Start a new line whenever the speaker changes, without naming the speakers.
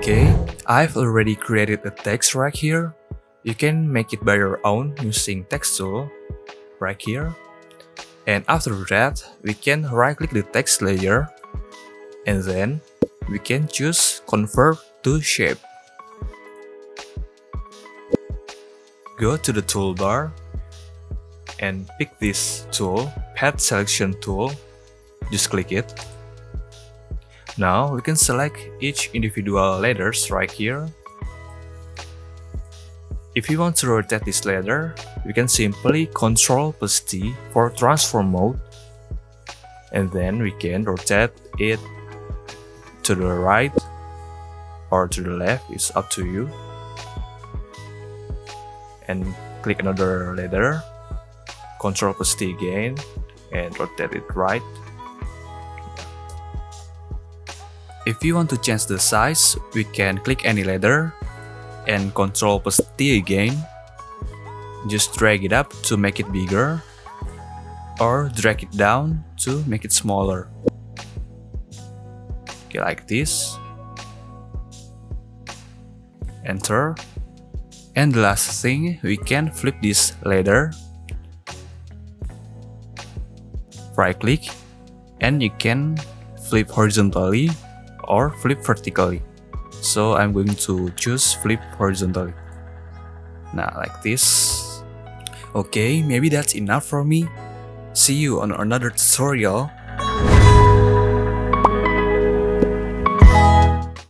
Okay, I've already created a text right here. You can make it by your own using text tool right here. And after that, we can right click the text layer and then we can choose convert to shape. Go to the toolbar and pick this tool, Path Selection tool. Just click it. Now we can select each individual letters right here. If you want to rotate this letter, we can simply Ctrl+T for transform mode, and then we can rotate it to the right or to the left, it's up to you. And click another letter, Ctrl+T again, and rotate it right. If you want to change the size, we can click any letter and Ctrl+T again. Just drag it up to make it bigger, or drag it down to make it smaller. Okay, like this. Enter. And the last thing, we can flip this letter. Right click, and you can flip horizontally or flip vertically. So I'm going to choose flip horizontally. Now like this. Okay, maybe that's enough for me. See you on another tutorial.